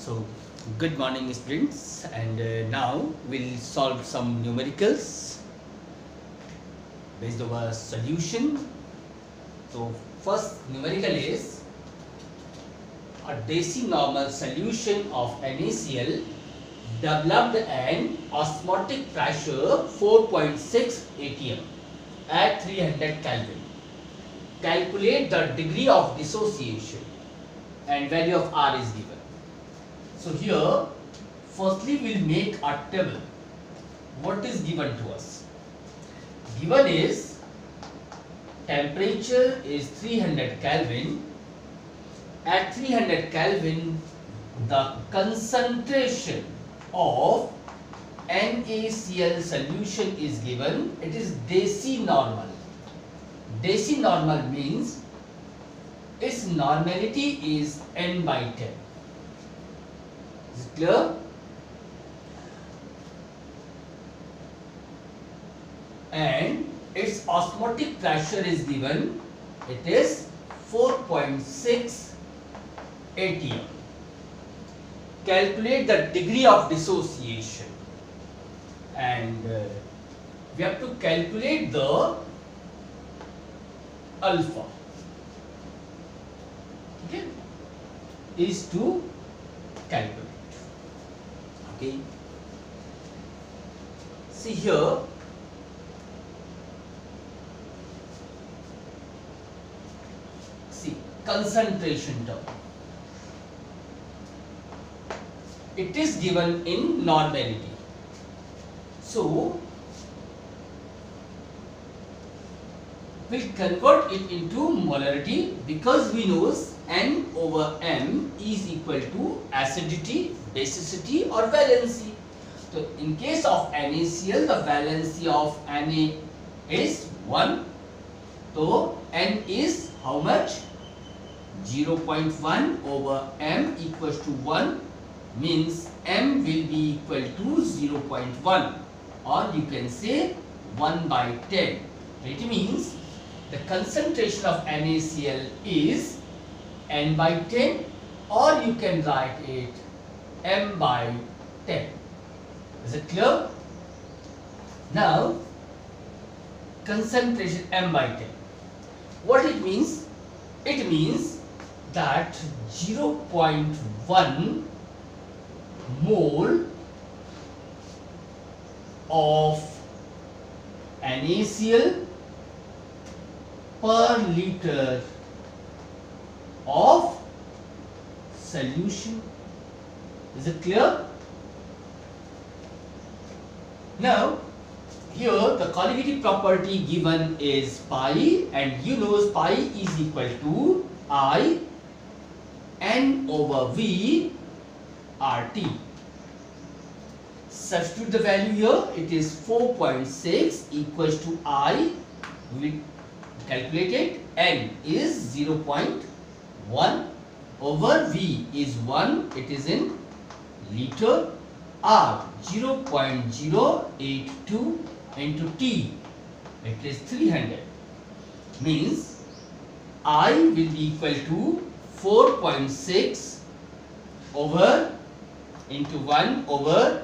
So, good morning students, and now we'll solve some numericals based on a solution. So, first numerical is a decinormal solution of NaCl developed an osmotic pressure 4.6 atm at 300 Kelvin. Calculate the degree of dissociation and value of R is given. So here, firstly we'll make a table. What is given to us? Given is temperature is 300 Kelvin. At 300 Kelvin, the concentration of NaCl solution is given. It is decinormal. Decinormal means its normality is n by 10. Is it clear? And its osmotic pressure is given. It is 4.6 atm. Calculate the degree of dissociation, and we have to calculate the alpha. Okay, is to calculate. Okay, see here, see concentration term. It is given in normality. So we'll convert it into molarity because we know N over M is equal to acidity, basicity or valency. So in case of NaCl, the valency of Na is 1. So N is how much? 0.1 over M equals to 1, means M will be equal to 0.1, or you can say 1 by 10. It means the concentration of NaCl is N by 10, or you can write it M by 10. Is it clear? Now, concentration M by 10. What it means? It means that 0.1 mole of NaCl per liter of solution. Is it clear? Now, here the colligative property given is pi, and you know pi is equal to I N over V RT. Substitute the value here. It is 4.6 equals to I. We calculate it. N is 0.1 over V is 1. It is in liter. R 0.082 into T. It is 300. Means I will be equal to 4.6 over into 1 over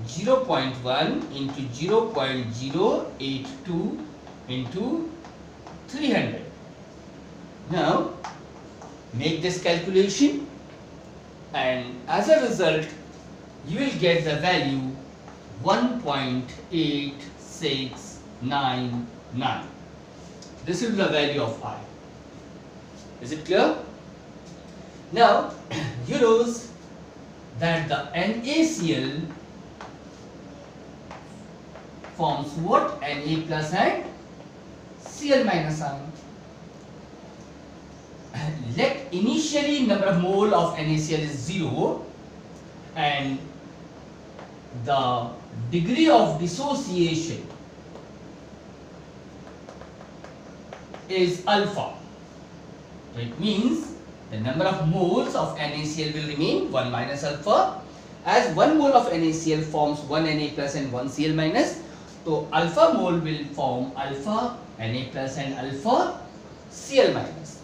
0.1 into 0.082 into 300. Now make this calculation, and as a result you will get the value 1.8699. This is the value of I. Is it clear? Now you know that the NaCl forms what? Na plus and Cl minus ion. Let initially number of mole of NaCl is 0, and the degree of dissociation is alpha. So it means the number of moles of NaCl will remain 1 minus alpha. As 1 mole of NaCl forms 1 Na plus and 1 Cl minus, so alpha mole will form alpha Na plus and alpha Cl minus.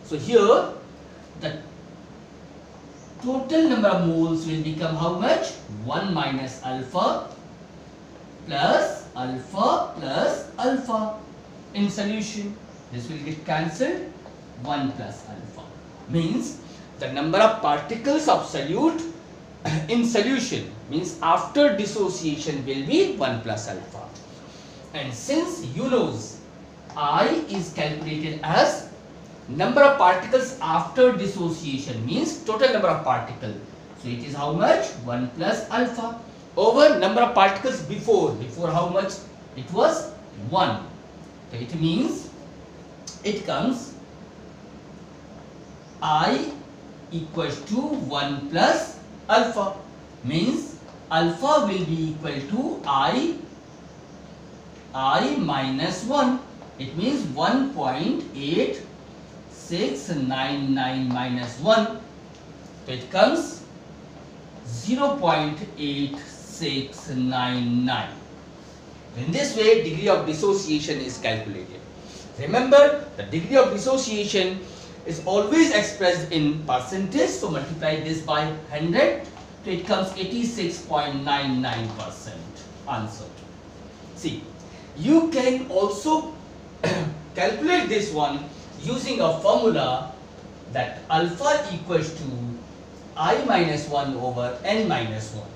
So here the total number of moles will become how much? 1 minus alpha plus alpha plus alpha. In solution, this will get cancelled. 1 plus alpha means the number of particles of solute in solution, means after dissociation, will be 1 plus alpha. And since you knows I is calculated as number of particles after dissociation, means total number of particles. So it is how much? 1 plus alpha over number of particles before. Before how much? It was 1. So it means it comes I equals to 1 plus alpha, means alpha will be equal to I minus 1. It means 1.8699 minus 1. So it comes 0.8699. In this way, degree of dissociation is calculated. Remember, the degree of dissociation is always expressed in percentage. So multiply this by 100. So it comes 86.99% answer. See, you can also calculate this one using a formula that alpha equals to I minus 1 over n minus 1.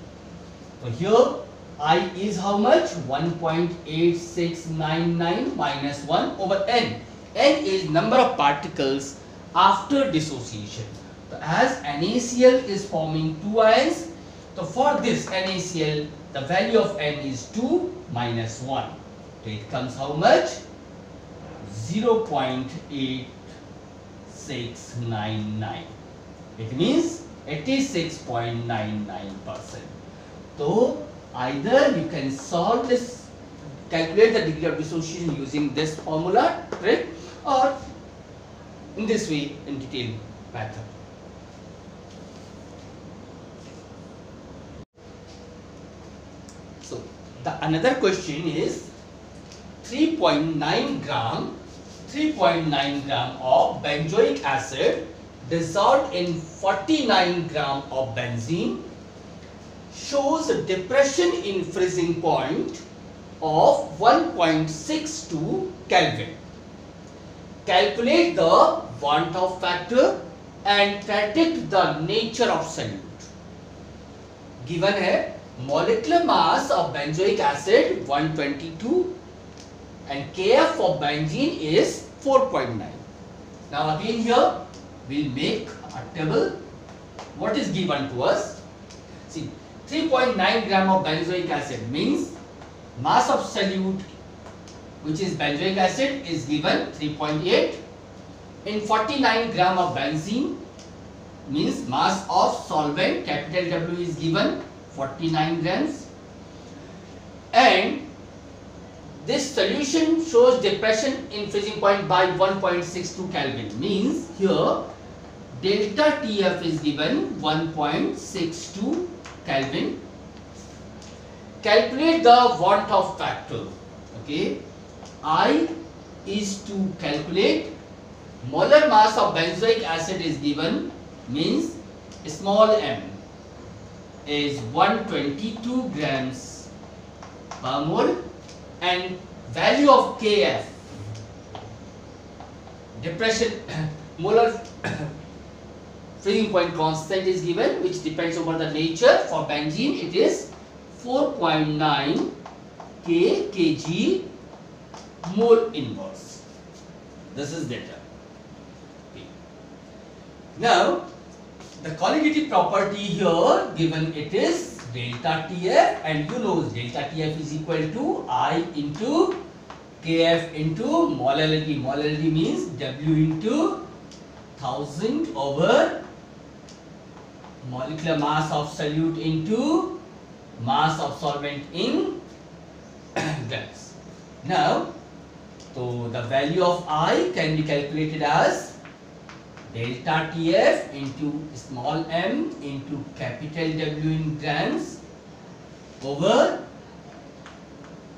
So here I is how much? 1.8699 minus 1 over n. N is number of particles after dissociation. So as NaCl is forming 2 ions, so for this NaCl, the value of n is 2 minus 1. So it comes how much? 0.8699. It means 86.99%. So either you can solve this, calculate the degree of dissociation using this formula trick, or in this way in detailed method. So another question is 3.9 gram of benzoic acid dissolved in 49 gram of benzene shows a depression in freezing point of 1.62 Kelvin. Calculate the Van 't Hoff factor and predict the nature of solute. Given है molecular mass of benzoic acid 122 and Kf for benzene is 4.9. Now again here we'll make a table. What is given to us? See, 3.9 gram of benzoic acid means mass of solute, which is benzoic acid, is given 3.8. In 49 gram of benzene means mass of solvent, capital W, is given 49 grams. And this solution shows depression in freezing point by 1.62 Kelvin, means here delta TF is given 1.62 Kelvin. Calculate the Van 't Hoff factor. Okay, I is to calculate molar mass of benzoic acid is given, means small m is 122 grams per mole, and value of Kf, depression molar freezing point constant, is given, which depends over the nature. For benzene it is 4.9 kg mole inverse. This is data. Okay. Now the colligative property here given, it is delta TF, and you know delta TF is equal to I into Kf into molality. Molality means W into 1000 over molecular mass of solute into mass of solvent in grams. Now, so the value of I can be calculated as delta TF into small m into capital W in grams over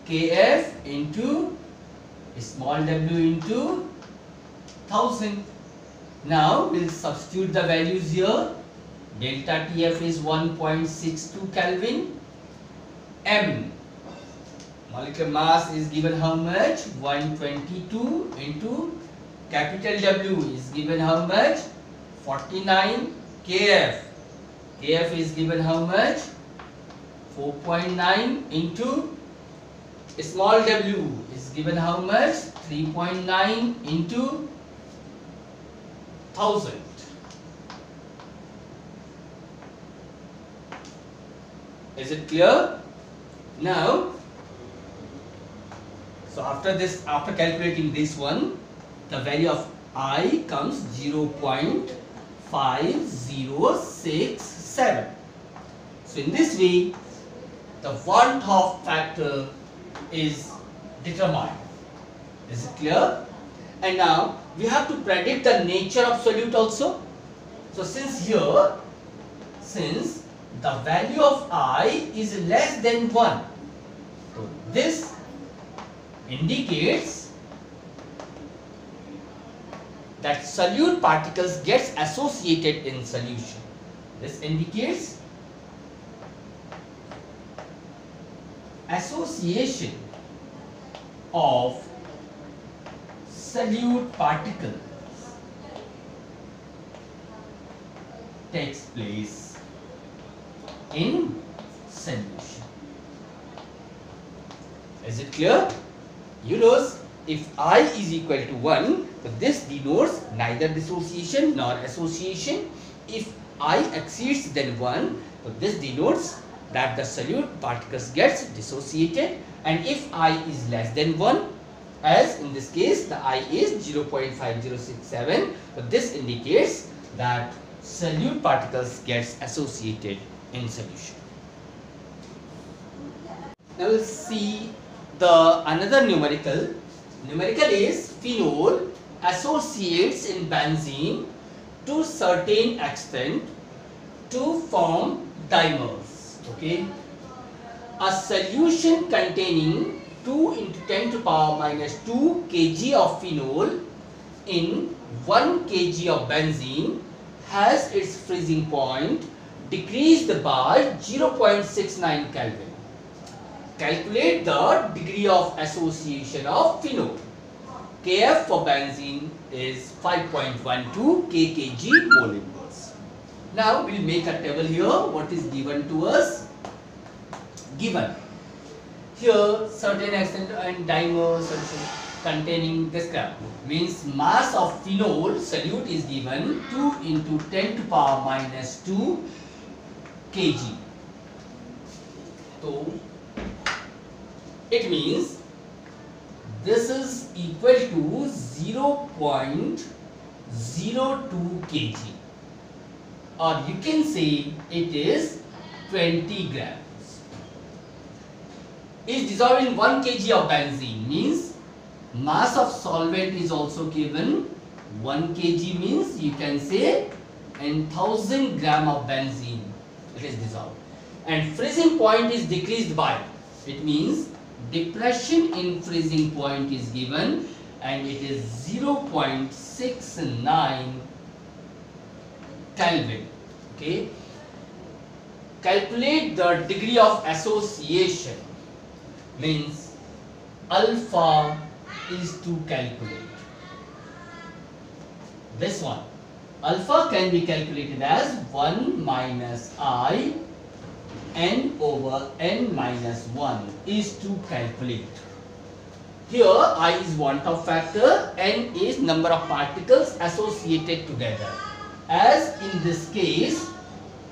Kf into small w into 1000. Now we'll substitute the values here. delta TF is 1.62 Kelvin. M, molecular mass, is given how much? 122 into capital W is given how much? 49. Kf, Kf is given how much? 4.9 into small w is given how much? 3.9 into 1000. Is it clear? Now, so after calculating this one, the value of I comes 0.5067. So in this way, the Van 't Hoff factor is determined. Is it clear? And now we have to predict the nature of solute also. So since the value of I is less than 1, so this indicates that solute particles gets associated in solution. This indicates association of solute particles takes place in solution. Is it clear? You know, if I is equal to 1, so this denotes neither dissociation nor association. If I exceeds than 1, so this denotes that the solute particles gets dissociated, and if I is less than 1, as in this case the I is 0.5067, so this indicates that solute particles gets associated in solution. Now we'll see the another numerical. Numerical is phenol associates in benzene to certain extent to form dimers. Okay, a solution containing 2 into 10 to power minus 2 kg of phenol in 1 kg of benzene has its freezing point decreased by 0.69 Kelvin. Calculate the degree of association of phenol. Kf for benzene is 5.12 kg mole inverse. Now we will make a table here. What is given to us? Given here certain extent and dimer solution containing this graph means mass of phenol solute is given 2 into 10 to power minus 2 kg. So it means this is equal to 0.02 kg, or you can say it is 20 grams. Is dissolved in 1 kg of benzene means mass of solvent is also given. 1 kg means you can say in 1000 gram of benzene it is dissolved, and freezing point is decreased by, it means depression in freezing point is given and it is 0.69 Kelvin. Okay, calculate the degree of association means alpha is to calculate this one. Alpha can be calculated as 1 minus I n over n minus 1 is to calculate. Here I is Van 't Hoff factor, n is number of particles associated together. As in this case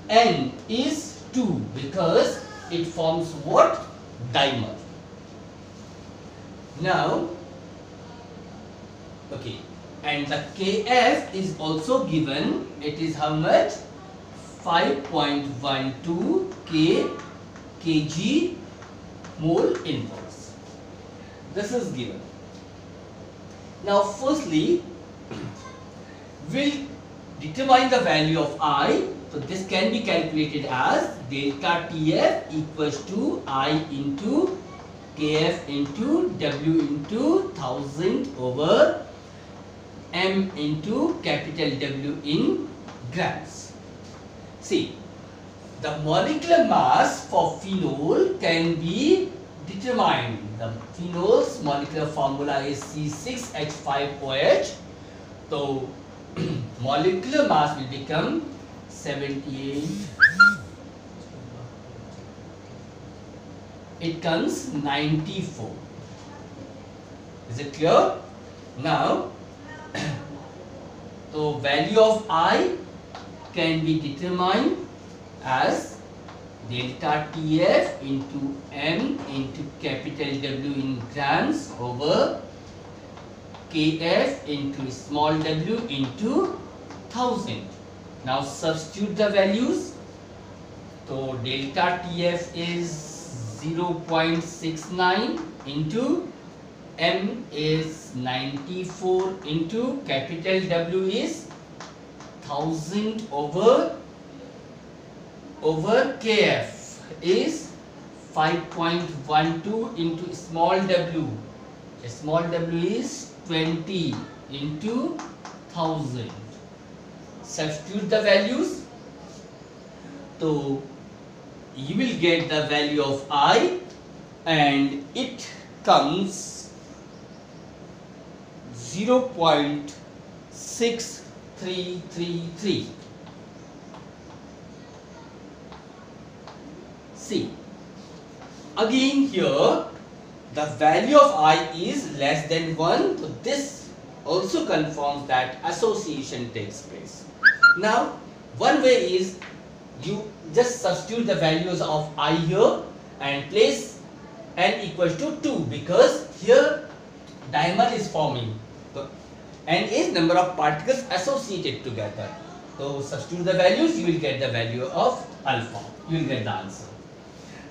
n is 2 because it forms what? Dimer. Now okay, and the Kf is also given. It is how much? 5.12 kg mole inverse. This is given. Now firstly we'll determine the value of I. So this can be calculated as delta TF equals to I into Kf into W into 1000 over M into capital W in grams. See, the molecular mass for phenol can be determined. The phenol's molecular formula is C6H5OH. So molecular mass will become 78. It comes 94. Is it clear? Now, so value of I can be determined as delta TF into M into capital W in grams over KF into small w into 1000. Now substitute the values. So delta TF is 0.69 into M is 94 into capital W is 1000 over KF is 5.12 into small w. Small w is 20 into 1000. Substitute the values. So you will get the value of I, and it comes 0.6333. See, again here the value of I is less than 1, so this also confirms that association takes place. Now, one way is you just substitute the values of I here and place n equals to 2, because here dimer is forming. So n is number of particles associated together. So substitute the values, you will get the value of alpha. You will get the answer.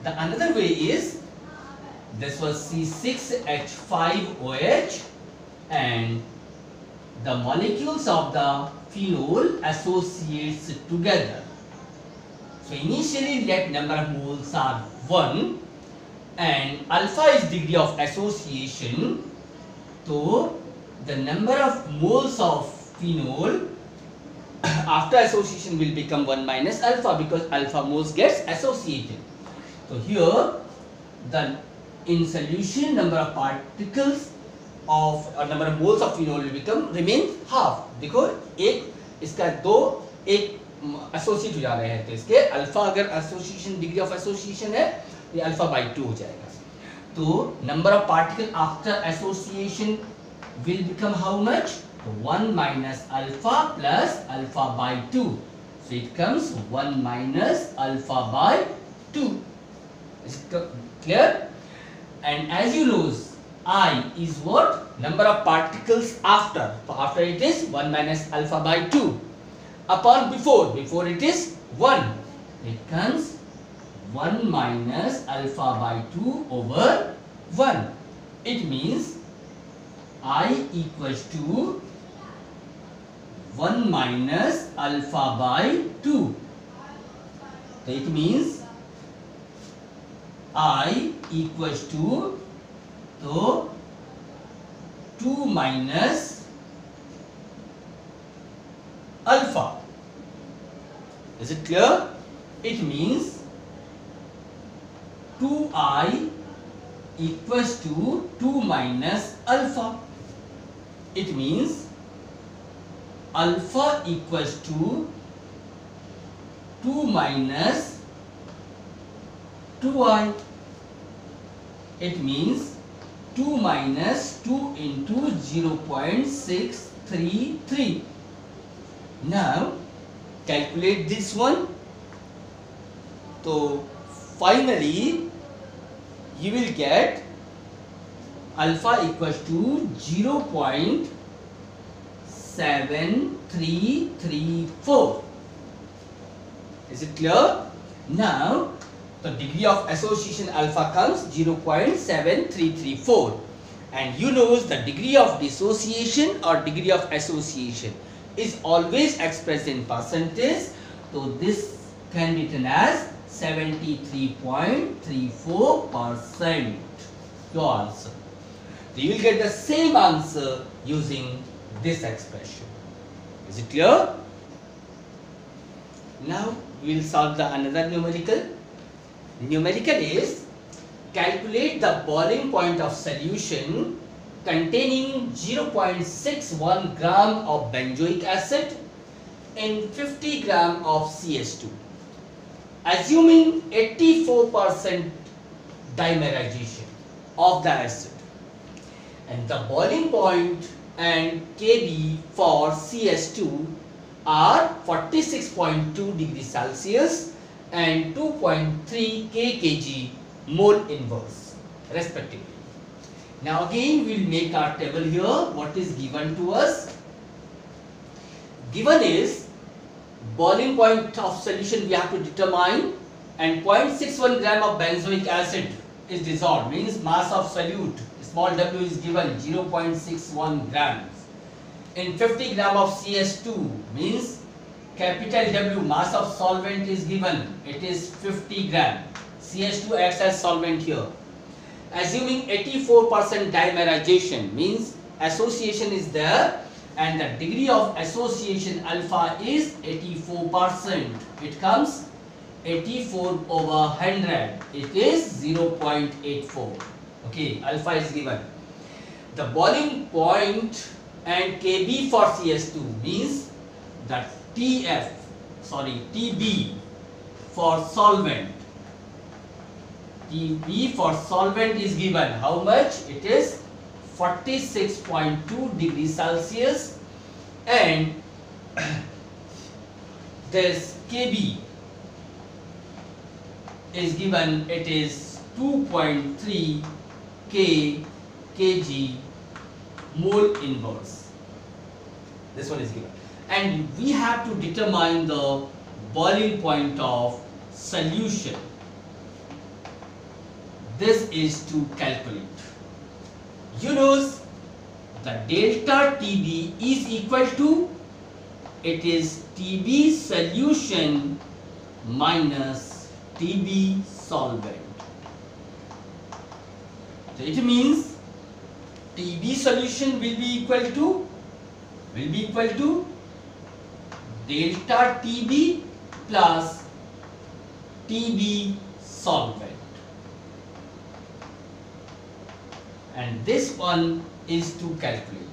The another way is, this was C6H5OH and the molecules of the phenol associates together. So initially let number of moles are 1 and alpha is degree of association. So the number of moles of phenol after association will become 1 minus alpha, because alpha moles gets associated. So here the in solution number of particles of number of moles of phenol will remain half, because एक इसका दो एक associate हो जा रहे हैं, तो इसके अल्फा अगर एसोसिएशन डिग्री ऑफ एसोसिएशन है ये अल्फा बाई 2 हो जाएगा. तो number of particle after association will become how much? 1 minus alpha plus alpha by 2. So it comes 1 minus alpha by 2. Is it clear? And as you know, I is what? Number of particles after. So after it is 1 minus alpha by 2. Upon before it is 1. It comes 1 minus alpha by 2 over 1. It means I equals to 1 minus alpha by 2. So it means I equals to 2 minus alpha. Is it clear? It means 2I equals to 2 minus alpha. It means alpha equals to 2 minus 2I. It means 2 minus 2 into 0.633. Now calculate this one. So finally you will get alpha equals to 0.7334. Is it clear? Now the degree of association alpha comes 0.7334, and you know the degree of dissociation or degree of association is always expressed in percentage. So this can be written as 73.34%. Your answer. So you will get the same answer using this expression. Is it clear? Now we will solve the another numerical. Numerical is calculate the boiling point of solution containing 0.61 gram of benzoic acid in 50 gram of CS2, assuming 84% dimerization of the acid, and the boiling point and Kb for CS2 are 46.2 degrees Celsius and 2.3 kg mole inverse respectively. Now again we will make our table here. What is given to us? Given is boiling point of solution we have to determine, and 0.61 gram of benzoic acid is dissolved, means mass of solute small w is given 0.61 grams. In 50 gram of CS2 means capital W mass of solvent is given, it is 50 gram. CS2 acts as solvent here. Assuming 84% dimerization means association is there, and the degree of association alpha is 84%. It comes 84 over 100. It is 0.84. Okay, alpha is given. The boiling point and Kb for CS2 means that TB for solvent. TB for solvent is given. How much? It is 46.2 degrees Celsius, and this Kb is given, it is 2.3 kg mole inverse. This one is given, and we have to determine the boiling point of solution. This is to calculate. You know the delta TB is equal to, it is TB solution minus TB solvent. So it means TB solution will be equal to delta TB plus TB solvent, and this one is to calculate.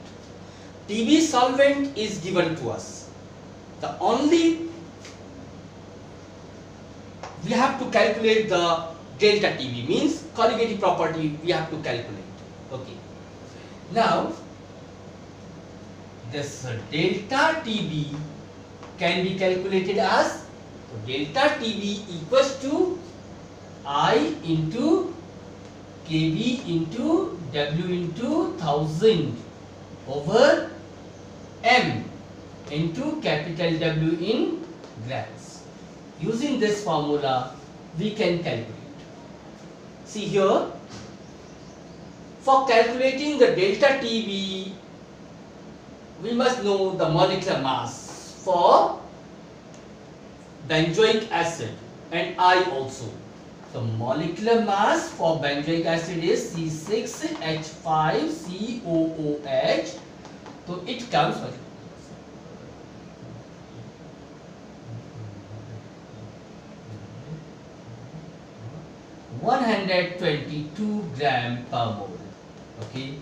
TB solvent is given to us. The only we have to calculate the delta TB, means colligative property we have to calculate. Okay. Now this delta TB can be calculated as, so delta TB equals to I into Kb into W into 1000 over M into capital W in grams. Using this formula we can calculate. See here, for calculating the delta TB we must know the molecular mass for benzoic acid and I also. The molecular mass for benzoic acid is C6H5COOH. So it comes 122 gram per mole. Okay.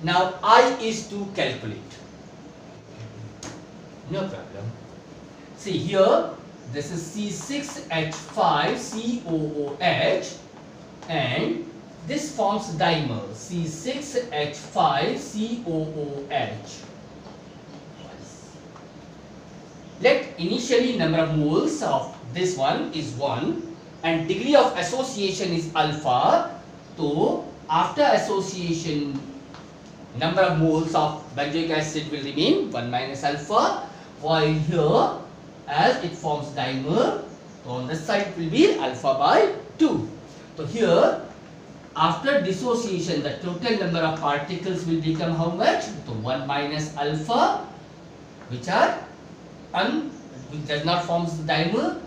Now I is to calculate. No problem. See here, this is C6H5COOH, and this forms dimer C6H5COOH. Let initially number of moles of this one is 1 and degree of association is alpha. So after association, number of moles of benzoic acid will remain 1 minus alpha, while here as it forms dimer, so on the side will be alpha by 2. So here after dissociation the total number of particles will become how much? So 1 minus alpha, which does not form the dimer,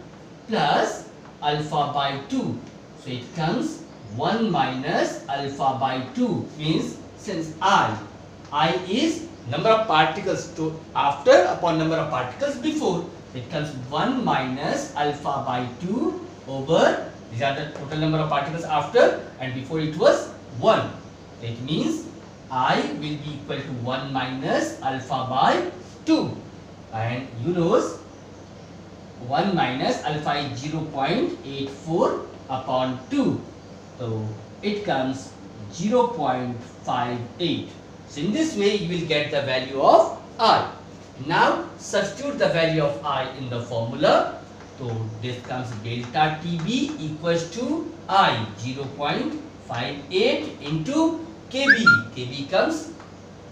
plus alpha by 2. So it comes 1 minus alpha by 2, means since I is number of particles to after upon number of particles before. It comes 1 minus alpha by 2 over, these are the total number of particles after, and before it was 1. It means I will be equal to 1 minus alpha by 2. And you know 1 minus alpha is 0.84 upon 2. So it comes 0.58. So in this way you will get the value of I. Now substitute the value of I in the formula. So this comes delta TB equals to I 0.58 into KB. KB comes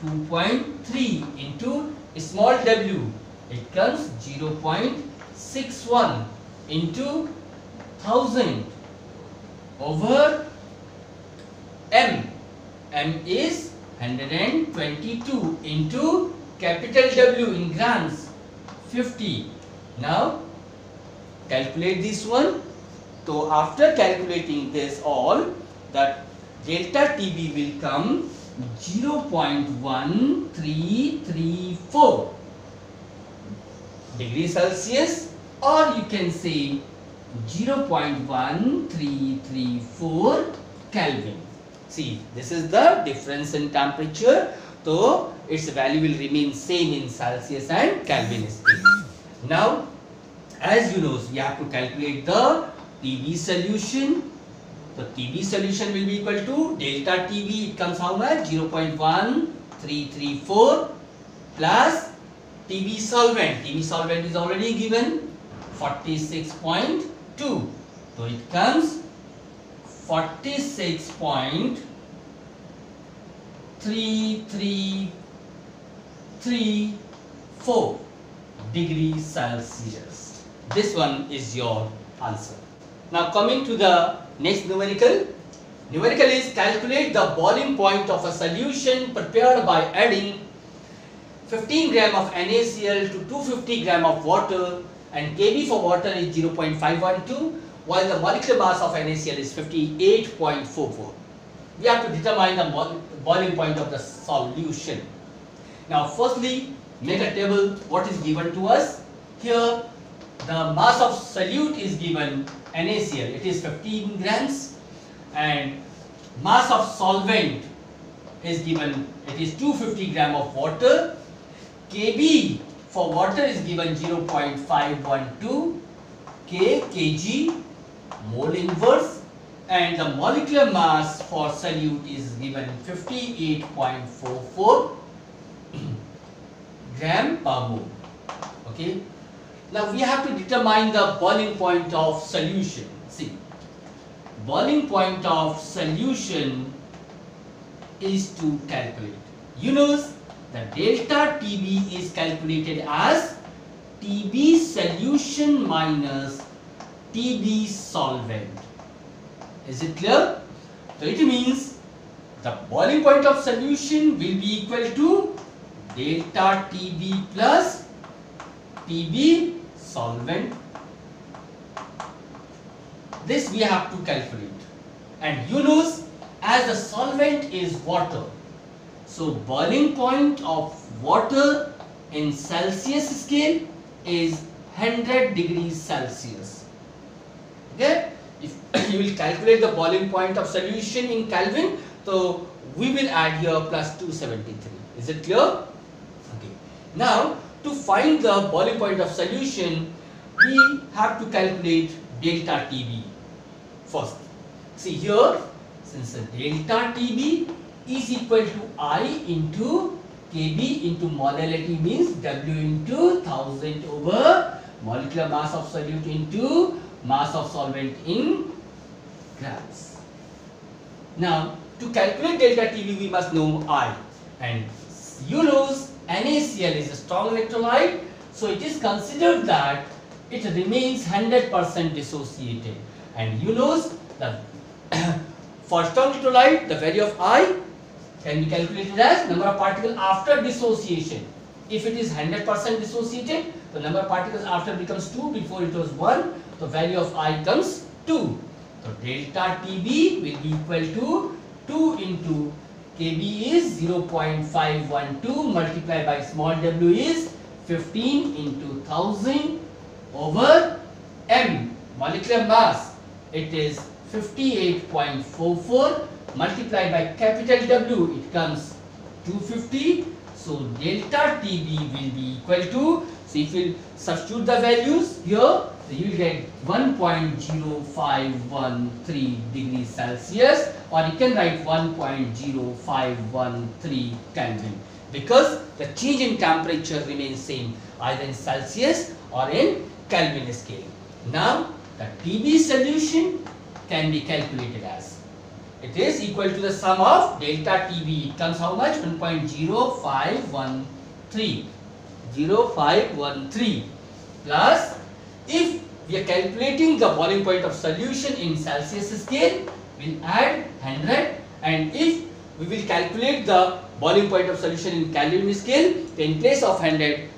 2.3 into small w. It comes 0.61 into 1000 over M. M is 122 into capital W in grams 50. Now calculate this one. So after calculating this all, that delta TB will come 0.1334 degrees Celsius, or you can say 0.1334 Kelvin. See, this is the difference in temperature, so its value will remain same in Celsius and Kelvin scale. Now, as you know, we have to calculate the TB solution. The TB solution will be equal to delta TB. It comes how much? 0.1334 plus TB solvent. TB solvent is already given 46.2. So it comes 46.3334 degrees Celsius. This one is your answer. Now coming to the next numerical. Numerical is calculate the boiling point of a solution prepared by adding 15 gram of NaCl to 250 gram of water, and Kb for water is 0.512, while the molecular mass of NaCl is 58.44. We have to determine the boiling point of the solution. Now firstly, make a table. What is given to us? Here the mass of solute is given NaCl, it is 15 grams, and mass of solvent is given, it is 250 gram of water. Kb for water is given 0.512 kg mole inverse, and the molecular mass for solute is given 58.44 gram per mole. Okay. Now we have to determine the boiling point of solution. See, boiling point of solution is to calculate. You know that delta TB is calculated as TB solution minus TB solvent. Is it clear? So it means the boiling point of solution will be equal to delta TB plus TB solvent. This we have to calculate. And you know, as the solvent is water, so boiling point of water in Celsius scale is 100 degrees Celsius. Okay? If you will calculate the boiling point of solution in Kelvin, so we will add here plus 273. Is it clear? Okay. Now, to find the boiling point of solution, we have to calculate delta TB first. See here, since the delta TB is equal to I into Kb into molality, means W into 1000 over molecular mass of solute into mass of solvent in grams. Now, to calculate delta TB, we must know I, and you know NaCl is a strong electrolyte, so it is considered that it remains 100% dissociated. And you know that for strong electrolyte, the value of I can be calculated as number of particles after dissociation. If it is 100% dissociated, the number of particles after becomes 2, before it was 1, the value of I comes 2. So delta TB will be equal to 2 into Kb is 0.512 multiplied by small w is 15 into 1000 over m, molecular mass, it is 58.44 multiplied by capital W, it comes 250. So delta TB will be equal to, so if you substitute the values here, so you will get 1.0513 degrees Celsius, or you can write 1.0513 Kelvin, because the change in temperature remains same either in Celsius or in Kelvin scale. Now the TB solution can be calculated as, it is equal to the sum of delta TB. It comes how much? 1.0513. 0513 plus, if we are calculating the boiling point of solution in Celsius scale, we'll add 100, and if we will calculate the boiling point of solution in Kelvin scale, then in place of 100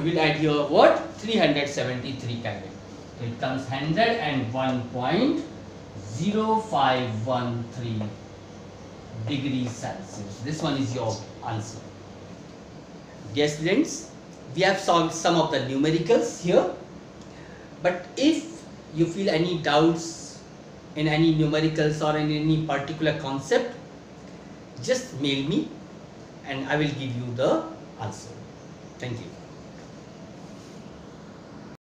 we'll add here what? 373 Kelvin. So it comes 101.0513 degrees Celsius. This one is your answer. Dear students, we have solved some of the numericals here, but if you feel any doubts in any numericals or in any particular concept, just mail me and I will give you the answer. Thank you.